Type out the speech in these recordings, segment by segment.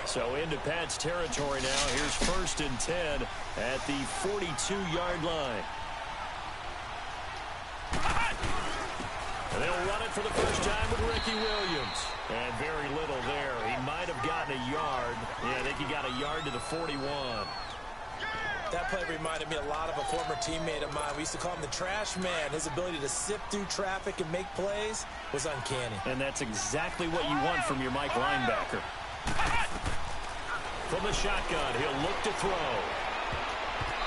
So into Pat's territory now. Here's 1st and 10 at the 42-yard line. And they'll run it for the first time with Ricky Williams. And very little there. He might have gotten a yard. Yeah, I think he got a yard to the 41. That play reminded me a lot of a former teammate of mine. We used to call him the trash man. His ability to sift through traffic and make plays was uncanny. And that's exactly what you want from your Mike linebacker. From the shotgun, he'll look to throw.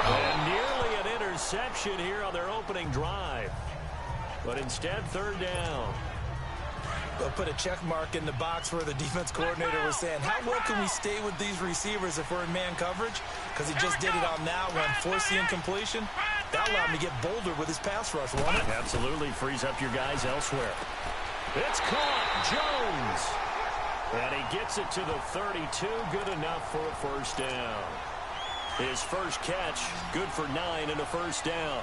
And nearly an interception here on their opening drive. But instead, 3rd down. They'll put a check mark in the box where the defense coordinator was saying, how well can we stay with these receivers if we're in man coverage? Because he just did it on that one, force the incompletion. That allowed him to get bolder with his pass rush, won't it? Absolutely, frees up your guys elsewhere. It's caught, Jones. And he gets it to the 32, good enough for a 1st down. His first catch, good for 9 and a 1st down.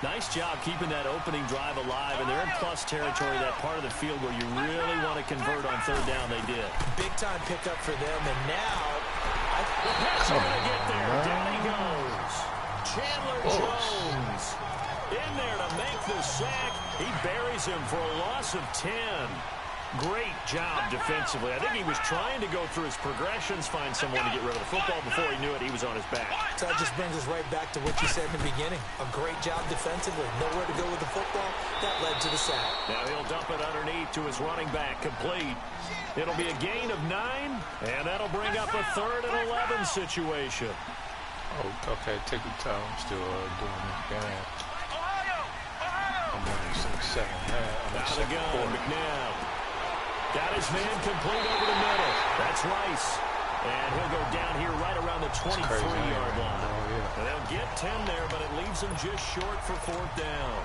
Nice job keeping that opening drive alive, and they're in plus territory, that part of the field where you really want to convert on 3rd down. They did. Big-time pickup for them, and now the pass is going to get there. Down he goes. Chandler Jones in there to make the sack. He buries him for a loss of 10. Great job defensively. I think he was trying to go through his progressions, find someone to get rid of the football. Before he knew it, he was on his back. So that just brings us right back to what you said in the beginning. A great job defensively. Nowhere to go with the football. That led to the sack. Now he'll dump it underneath to his running back. Complete. It'll be a gain of 9, and that'll bring up a 3rd and 11 situation. Oh, okay. Take your time. I'm still doing this game. I'm only 6-7. Out of the gun, McNabb. Got his man complete over the middle. That's Rice. And he'll go down here right around the 23-yard line. Oh, yeah. And they'll get 10 there, but it leaves them just short for 4th down.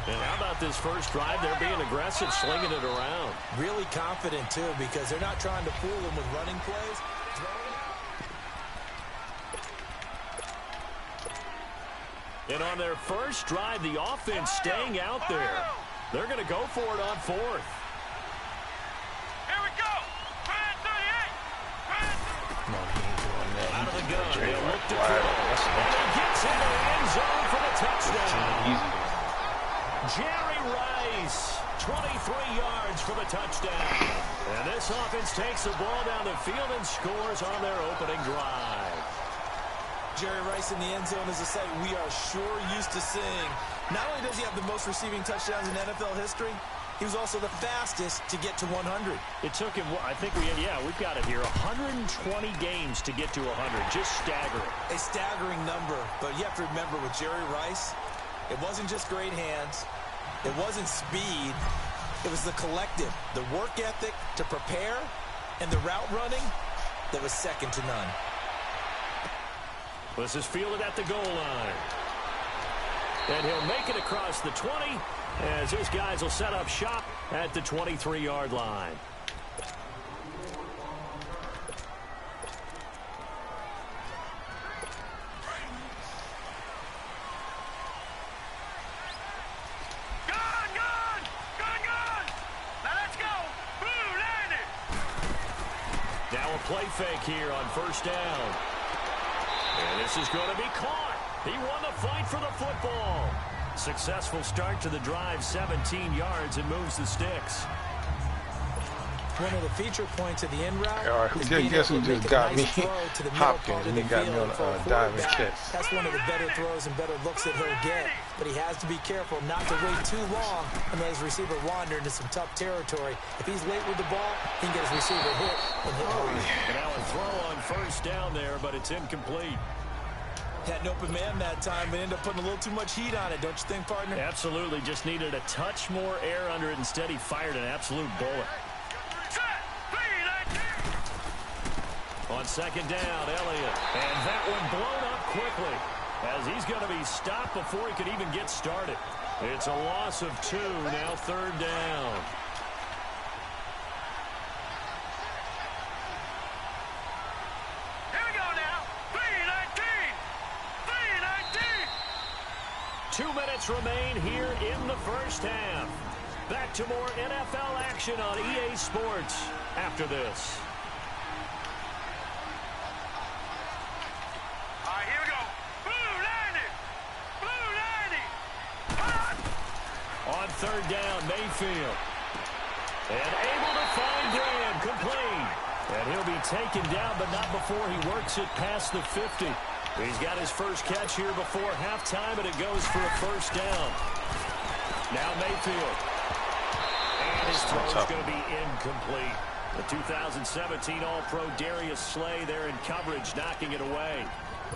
And how about this first drive? They're being aggressive, slinging it around. Really confident, too, because they're not trying to fool them with running plays. And on their first drive, the offense staying out there. They're going to go for it on 4th. Out of the gun, he'll look to throw. And he gets into the end zone for the touchdown. Jerry Rice, 23 yards for the touchdown. And this offense takes the ball down the field and scores on their opening drive. Jerry Rice in the end zone is a sight we are sure used to seeing. Not only does he have the most receiving touchdowns in NFL history, he was also the fastest to get to 100. It took him, I think we've got it here, 120 games to get to 100. Just staggering. A staggering number, but you have to remember with Jerry Rice, it wasn't just great hands. It wasn't speed. It was the collective, the work ethic to prepare, and the route running that was second to none. This is fielded at the goal line. And he'll make it across the 20 as his guys will set up shop at the 23-yard line. Now a play fake here on 1st down. And this is going to be caught. He won the fight for the football. Successful start to the drive, 17 yards, and moves the sticks. One of the feature points of the end route. All right, guess who just got me? Hopkins, and he got me on a diamond catch. That's one of the better throws and better looks that he'll get. But he has to be careful not to wait too long and let his receiver wander into some tough territory. If he's late with the ball, he can get his receiver hit and hit hard. And now a throw on 1st down there, but it's incomplete. Had an open man that time, but ended up putting a little too much heat on it, don't you think, partner? Absolutely. Just needed a touch more air under it. Instead, he fired an absolute bullet. On 2nd down, Elliott. And that one blown up quickly as he's going to be stopped before he could even get started. It's a loss of 2, now 3rd down. Here we go now. 2 minutes remain here in the first half. Back to more NFL action on EA Sports after this. third down, Mayfield. And able to find Graham, complete. And he'll be taken down, but not before he works it past the 50. He's got his first catch here before halftime, and it goes for a first down. Now Mayfield. And his throw is going to be incomplete. The 2017 All-Pro Darius Slay there in coverage, knocking it away.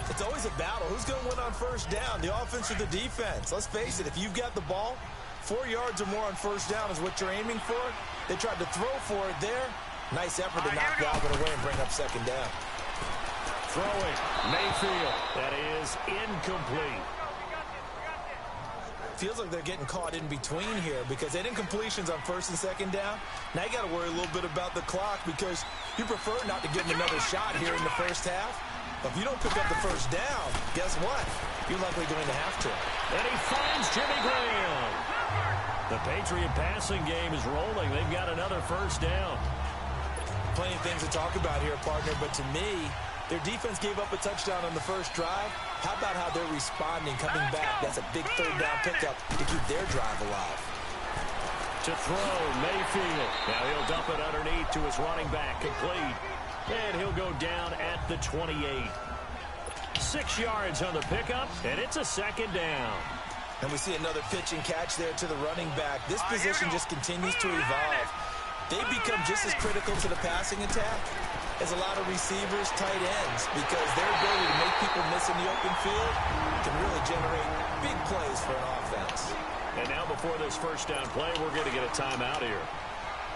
It's always a battle. Who's going to win on first down, the offense or the defense? Let's face it, if you've got the ball, 4 yards or more on first down is what you're aiming for. They tried to throw for it there. Nice effort to knock Galvin away and bring up second down. Throwing, Mayfield. That is incomplete. Feels like they're getting caught in between here because they didn't completions on first and second down. Now you got to worry a little bit about the clock because you prefer not to give them another shot here in the first half. But if you don't pick up the first down, guess what? You're likely going to have to. And he finds Jimmy Graham. The Patriot passing game is rolling. They've got another first down. Plenty of things to talk about here, partner, but to me, their defense gave up a touchdown on the first drive. How about how they're responding, coming back? That's a big third down pickup to keep their drive alive. To throw, Mayfield. Now he'll dump it underneath to his running back, complete. And he'll go down at the 28. 6 yards on the pickup, and it's a second down. And we see another pitch and catch there to the running back. This position just continues to evolve. They become just as critical to the passing attack as a lot of receivers, tight ends, because their ability to make people miss in the open field can really generate big plays for an offense. And now before this first down play, we're going to get a timeout here,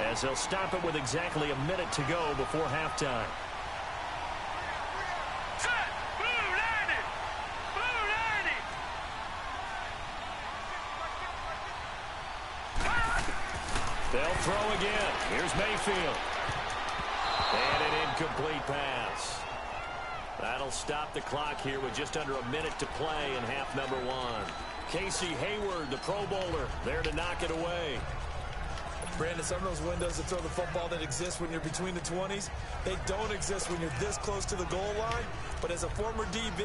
as they'll stop it with exactly a minute to go before halftime. They'll throw again. Here's Mayfield. And an incomplete pass. That'll stop the clock here with just under a minute to play in half number one. Casey Hayward, the Pro Bowler, there to knock it away. Brandon, some of those windows to throw the football that exist when you're between the 20s, they don't exist when you're this close to the goal line. But as a former DB,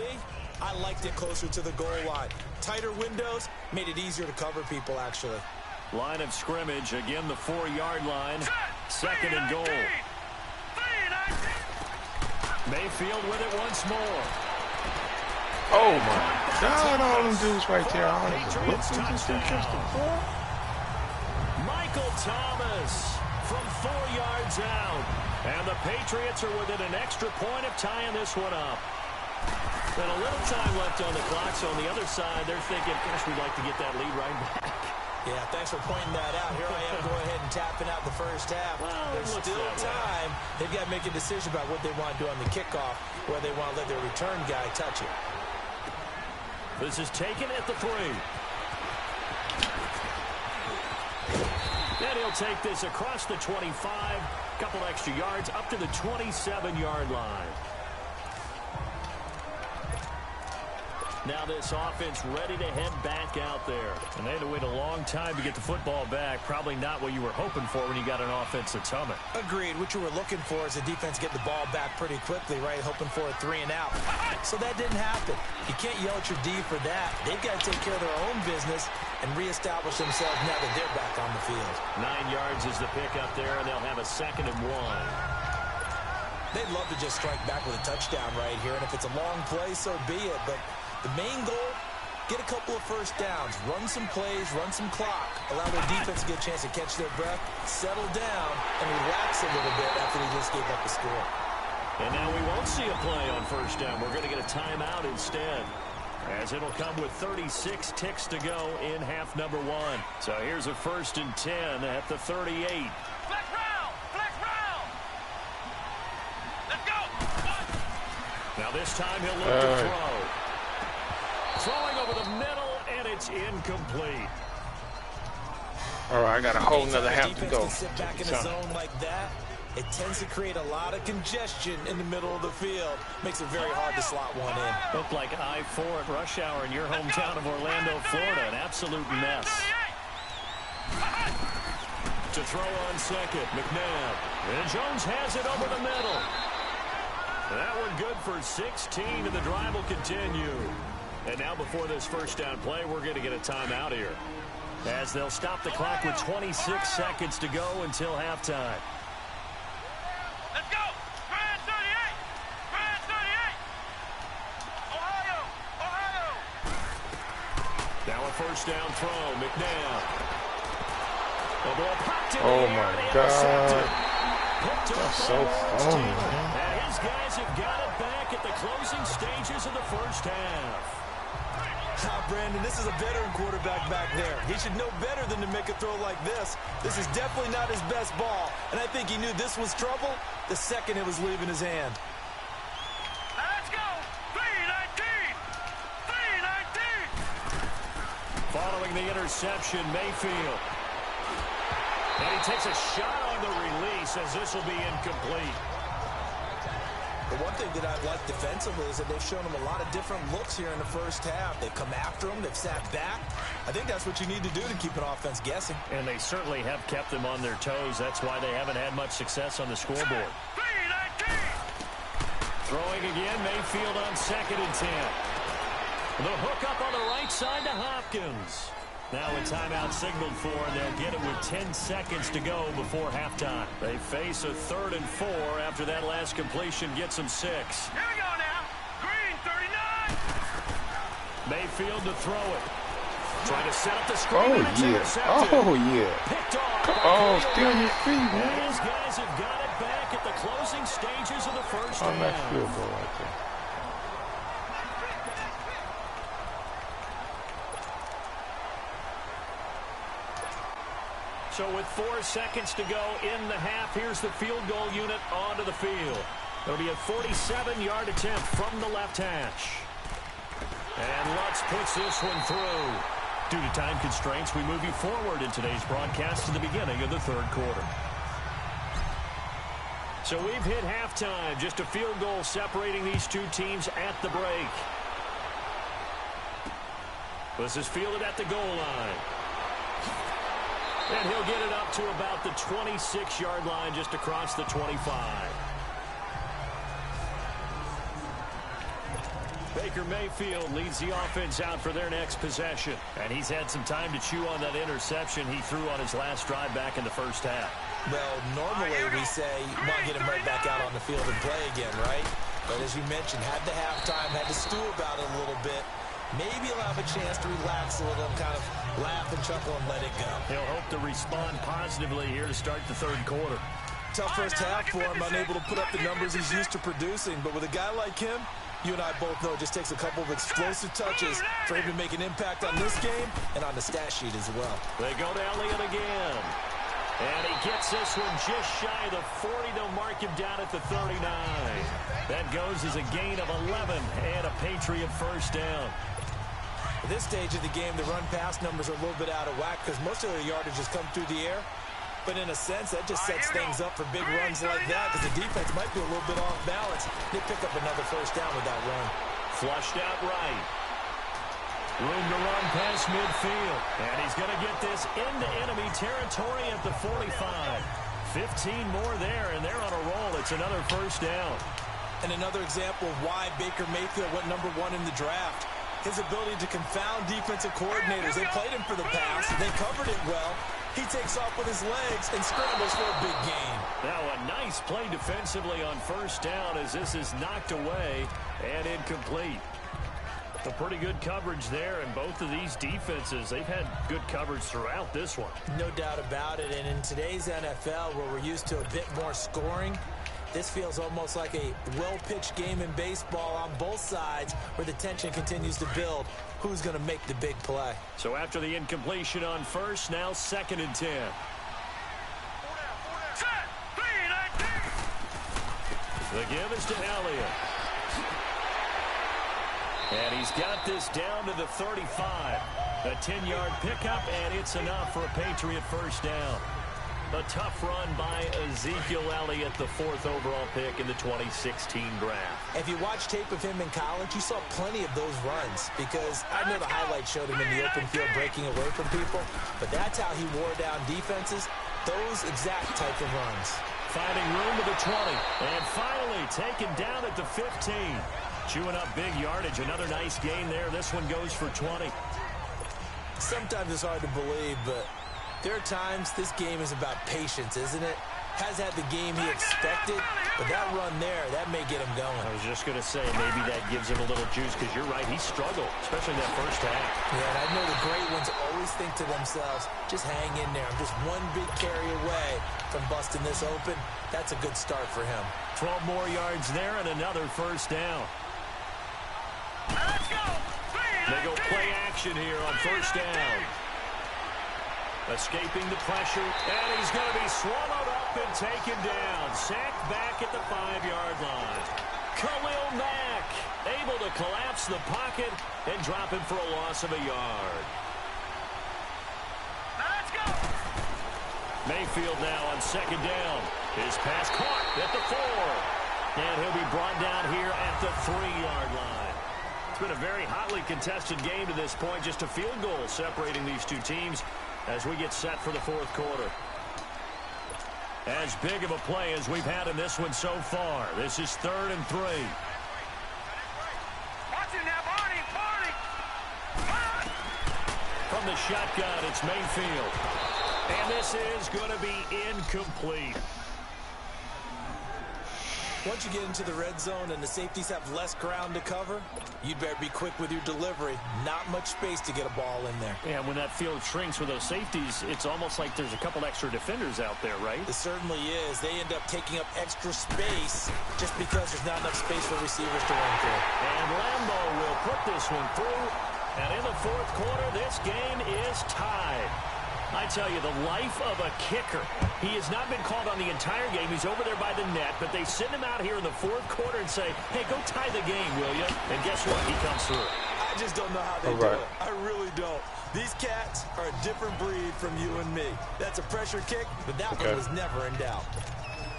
I liked it closer to the goal line. Tighter windows made it easier to cover people, actually. Line of scrimmage, again the 4-yard line. Second and goal. Mayfield with it once more. Oh my God, all them dudes right there. Michael Thomas from 4 yards out. And the Patriots are within an extra point of tying this one up. And a little time left on the clock, so on the other side, they're thinking, gosh, we'd like to get that lead right back. Yeah, thanks for pointing that out. Here I am going ahead and tapping out the first half. Well, there's still time. They've got to make a decision about what they want to do on the kickoff, where they want to let their return guy touch it. This is taken at the 3. And he'll take this across the 25. Couple extra yards up to the 27-yard line. Now this offense ready to head back out there. And they had to wait a long time to get the football back. Probably not what you were hoping for when you got an offense that's humming. Agreed. What you were looking for is the defense get the ball back pretty quickly, right? Hoping for a 3 and out. So that didn't happen. You can't yell at your D for that. They've got to take care of their own business and reestablish themselves now that they're back on the field. 9 yards is the pick up there, and they'll have a 2nd and 1. They'd love to just strike back with a touchdown right here, and if it's a long play, so be it. But the main goal, get a couple of first downs, run some plays, run some clock, allow their defense to get a chance to catch their breath, settle down, and relax a little bit after they just gave up the score. And now we won't see a play on first down. We're going to get a timeout instead, as it'll come with 36 ticks to go in half number one. So here's a 1st and 10 at the 38. Flex round! Flex round! Let's go! Now this time he'll look to throw. Throwing over the middle, and it's incomplete. All right, I got a whole nother half to go. Sit back in a zone like that, it tends to create a lot of congestion in the middle of the field. Makes it very hard to slot one in. Looked like I-4 at rush hour in your hometown of Orlando, Florida. An absolute mess. To throw on second, McNabb. And Jones has it over the middle. That one good for 16, and the drive will continue. And now before this first down play, we're going to get a timeout here. as they'll stop the clock with 26 seconds to go until halftime. Let's go! Grand 38! Grand 38! Ohio! Ohio! Now a first down throw. McNabb. The ball popped in Oh the air my and God. intercepted. Picked up That's by so Lawrence funny, Taylor. man. And his guys have got it back at the closing stages of the first half. Brandon, this is a veteran quarterback back there. He should know better than to make a throw like this. This is definitely not his best ball, and I think he knew this was trouble the second it was leaving his hand. Let's go! 319! 319! Following the interception, Mayfield. And he takes a shot on the release as this will be incomplete. The one thing that I've liked defensively is that they've shown him a lot of different looks here in the first half. They've come after him. They've sat back. I think that's what you need to do to keep an offense guessing. And they certainly have kept them on their toes. That's why they haven't had much success on the scoreboard. 319! Throwing again, Mayfield on 2nd and 10. The hook up on the right side to Hopkins. Now a timeout signaled for, and they'll get it with 10 seconds to go before halftime. They face a 3rd and 4 after that last completion gets them 6. Here we go now! Green 39! Mayfield to throw it. Trying to set up the screen, Oh, and it's yeah. intercepted. Oh, yeah. Picked off. Come on, stay on your feet, And man. these guys have got it back at the closing stages of the first On that half. field goal right there. So with 4 seconds to go in the half, here's the field goal unit onto the field. It'll be a 47-yard attempt from the left hash. And Lutz puts this one through. Due to time constraints, we move you forward in today's broadcast to the beginning of the 3rd quarter. So we've hit halftime. Just a field goal separating these two teams at the break. This is fielded at the goal line. And he'll get it up to about the 26-yard line, just across the 25. Baker Mayfield leads the offense out for their next possession. And he's had some time to chew on that interception he threw on his last drive back in the first half. Well, normally we say you want to get him right back out on the field and play again, right? But as you mentioned, had the halftime, had to stew about it a little bit. Maybe he'll have a chance to relax a little and kind of laugh and chuckle and let it go. He'll hope to respond positively here to start the 3rd quarter. Tough first half for him, unable to put up the numbers he's used to producing. But with a guy like him, you and I both know it just takes a couple of explosive touches for him to make an impact on this game and on the stat sheet as well. They go to Elliott again. And he gets this one just shy of the 40. They'll mark him down at the 39. That goes as a gain of 11 and a Patriot first down. At this stage of the game, the run-pass numbers are a little bit out of whack because most of their yardage has come through the air. But in a sense, that just sets things up for big runs like that because the defense might be a little bit off balance. They pick up another first down with that run. Flushed out right. Room to run past midfield. And he's going to get this into enemy territory at the 45. 15 more there, and they're on a roll. It's another first down. And another example of why Baker Mayfield went #1 in the draft. His ability to confound defensive coordinators. They played him for the pass. They covered it well. He takes off with his legs and scrambles for a big gain. Now a nice play defensively on first down as this is knocked away and incomplete. A pretty good coverage there, and both of these defenses, they've had good coverage throughout this one. No doubt about it, and in today's NFL, where we're used to a bit more scoring, this feels almost like a well-pitched game in baseball on both sides where the tension continues to build. Who's going to make the big play? So after the incompletion on first, now 2nd and 10. Set! 319! The give is to Elliott. And he's got this down to the 35. A 10-yard pickup, and it's enough for a Patriot first down. A tough run by Ezekiel Elliott, the 4th overall pick in the 2016 draft. If you watch tape of him in college, you saw plenty of those runs because I know the highlights showed him in the open field breaking away from people, but that's how he wore down defenses, those exact type of runs. Finding room to the 20, and finally taken down at the 15. Chewing up big yardage, another nice gain there. This one goes for 20. Sometimes it's hard to believe, but there are times this game is about patience, isn't it? Has had the game he expected, but that run there, that may get him going. I was just going to say, maybe that gives him a little juice, because you're right, he struggled, especially that first half. Yeah, and I know the great ones always think to themselves, just hang in there. I'm just one big carry away from busting this open. That's a good start for him. 12 more yards there and another first down. Let's go. They go play action here on first down. Escaping the pressure, and he's going to be swallowed up and taken down. Sacked back at the 5-yard line. Khalil Mack able to collapse the pocket and drop him for a loss of a yard. Let's go. Mayfield now on second down. His pass caught at the 4. And he'll be brought down here at the 3-yard line. It's been a very hotly contested game to this point. Just a field goal separating these two teams as we get set for the fourth quarter. As big of a play as we've had in this one so far. This is 3rd and 3. Watch it now, Barney. From the shotgun, it's Mayfield. And this is going to be incomplete. Once you get into the red zone and the safeties have less ground to cover, you'd better be quick with your delivery. Not much space to get a ball in there. Yeah, when that field shrinks with those safeties, it's almost like there's a couple extra defenders out there, right? It certainly is. They end up taking up extra space just because there's not enough space for receivers to run through. And Lambo will put this one through. And in the fourth quarter, this game is tied. I tell you, the life of a kicker. He has not been called on the entire game. He's over there by the net, but they send him out here in the fourth quarter and say, hey, go tie the game, will you? And guess what? He comes through. I just don't know how they do it. I really don't. These cats are a different breed from you and me. That's a pressure kick, but that one was never in doubt.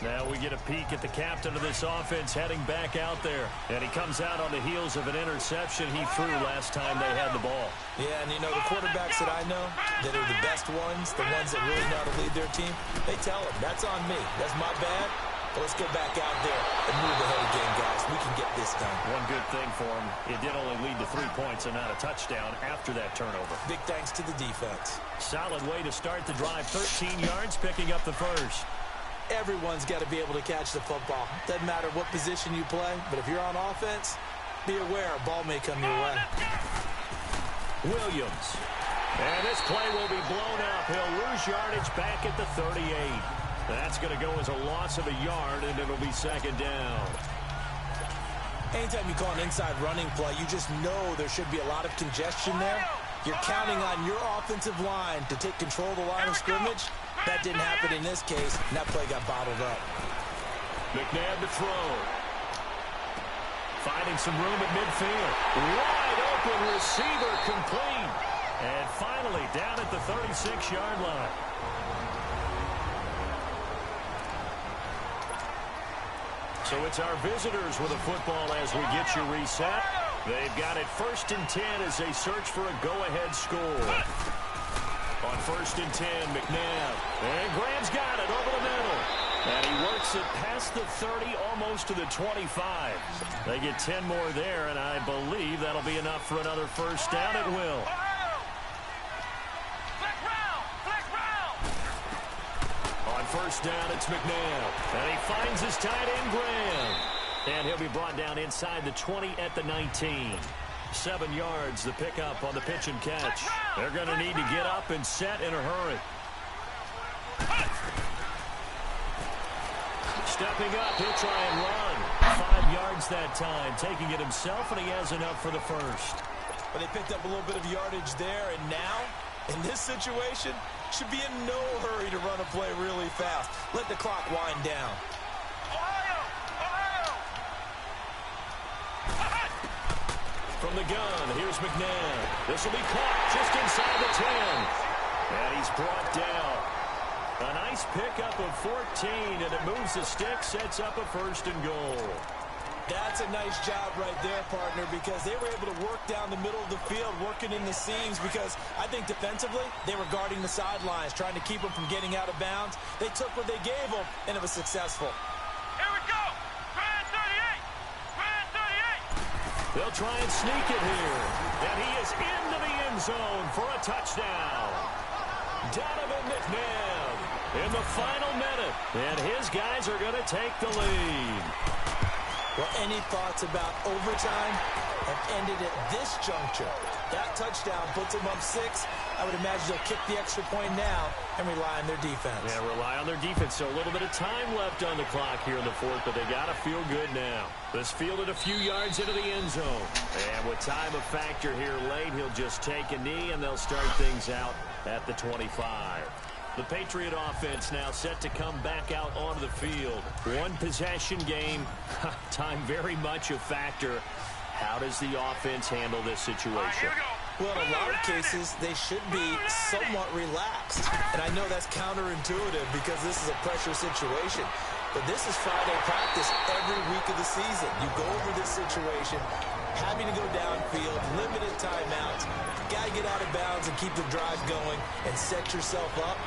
Now we get a peek at the captain of this offense heading back out there. And he comes out on the heels of an interception he threw last time they had the ball. Yeah, and you know, the quarterbacks that I know that are the best ones, the ones that really know how to lead their team, they tell them, that's on me. That's my bad. But let's go back out there and move ahead again, guys. We can get this done. One good thing for him, it did only lead to 3 points and not a touchdown after that turnover. Big thanks to the defense. Solid way to start the drive. 13 yards, picking up the first. Everyone's got to be able to catch the football. Doesn't matter what position you play, but if you're on offense, be aware a ball may come your way. Williams. And this play will be blown up. He'll lose yardage back at the 38. That's going to go as a loss of a yard, and it'll be second down. Anytime you call an inside running play, you just know there should be a lot of congestion there. You're counting on your offensive line to take control of the line of scrimmage. That didn't happen in this case, and that play got bottled up. McNabb to throw. Finding some room at midfield. Wide open receiver complete. And finally down at the 36-yard line. So it's our visitors with a football as we get you reset. They've got it 1st and 10 as they search for a go-ahead score. On 1st and 10, McNabb. And Graham's got it over the middle. And he works it past the 30, almost to the 25. They get 10 more there, and I believe that'll be enough for another first down. It will. On 1st down, it's McNabb. And he finds his tight end, Graham. And he'll be brought down inside the 20 at the 19. 7 yards, the pickup on the pitch and catch. They're going to need to get up and set in a hurry. Stepping up, he'll try and run. 5 yards that time, taking it himself, and he has enough for the first. But they picked up a little bit of yardage there, and now, in this situation, should be in no hurry to run a play really fast. Let the clock wind down. From the gun, here's McNabb. This will be caught just inside the 10. And he's brought down. A nice pickup of 14, and it moves the stick, sets up a 1st and goal. That's a nice job right there, partner, because they were able to work down the middle of the field, working in the seams, because I think defensively, they were guarding the sidelines, trying to keep them from getting out of bounds. They took what they gave them, and it was successful. Here we go. Grand 38. Grand 38. They'll try and sneak it here. And he is into the end end zone for a touchdown. Donovan McNabb in the final minute, and his guys are going to take the lead. Well, any thoughts about overtime have ended at this juncture. That touchdown puts them up 6. I would imagine they'll kick the extra point now and rely on their defense. Yeah, rely on their defense. So a little bit of time left on the clock here in the fourth, but they got to feel good now. This fielded a few yards into the end zone. And with time a factor here late, he'll just take a knee, and they'll start things out at the 25. The Patriot offense now set to come back out onto the field. One possession game, time very much a factor. How does the offense handle this situation? Well, in a lot of cases, they should be somewhat relaxed. And I know that's counterintuitive because this is a pressure situation. But this is Friday practice every week of the season. You go over this situation, having to go downfield, limited timeouts. You got to get out of bounds and keep the drive going and set yourself up.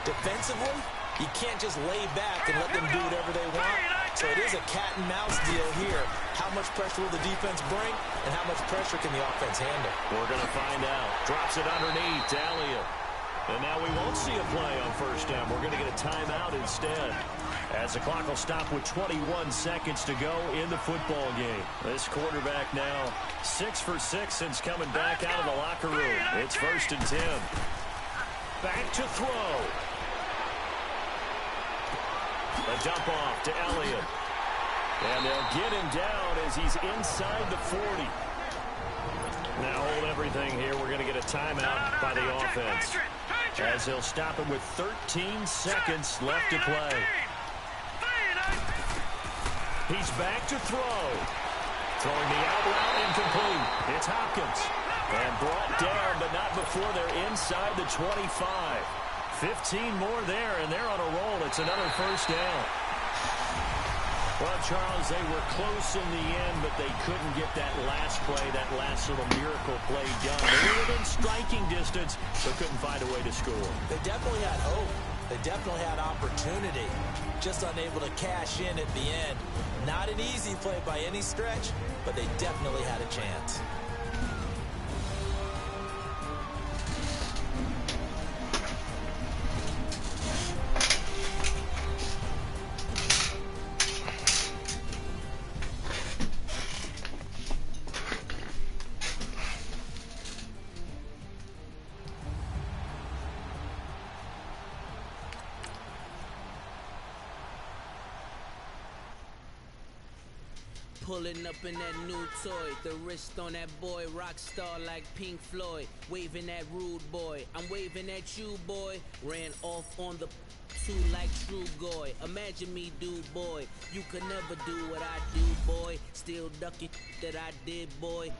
Defensively, you can't just lay back and let them do whatever they want. So it is a cat and mouse deal here. How much pressure will the defense bring, and how much pressure can the offense handle? We're going to find out. Drops it underneath to Elliott. And now we won't see a play on first down. We're going to get a timeout instead, as the clock will stop with 21 seconds to go in the football game. This quarterback now 6 for 6 since coming back out of the locker room. It's 1st and 10. Back to throw. A dump off to Elliott. And they'll get him down as he's inside the 40. Now hold everything here. We're going to get a timeout by the offense, as they'll stop him with 13 seconds left to play. He's back to throw. Throwing the out route incomplete. It's Hopkins. And brought down, but not before they're inside the 25. 15 more there, and they're on a roll. It's another first down. Well, Charles, they were close in the end, but they couldn't get that last play, that last little miracle play done. They were within striking distance, but couldn't find a way to score. They definitely had hope. They definitely had opportunity. Just unable to cash in at the end. Not an easy play by any stretch, but they definitely had a chance. Pulling up in that new toy, the wrist on that boy, rock star like Pink Floyd, waving that rude boy, I'm waving at you boy, ran off on the two like True Goy, imagine me dude boy, you could never do what I do boy, still ducking that I did boy.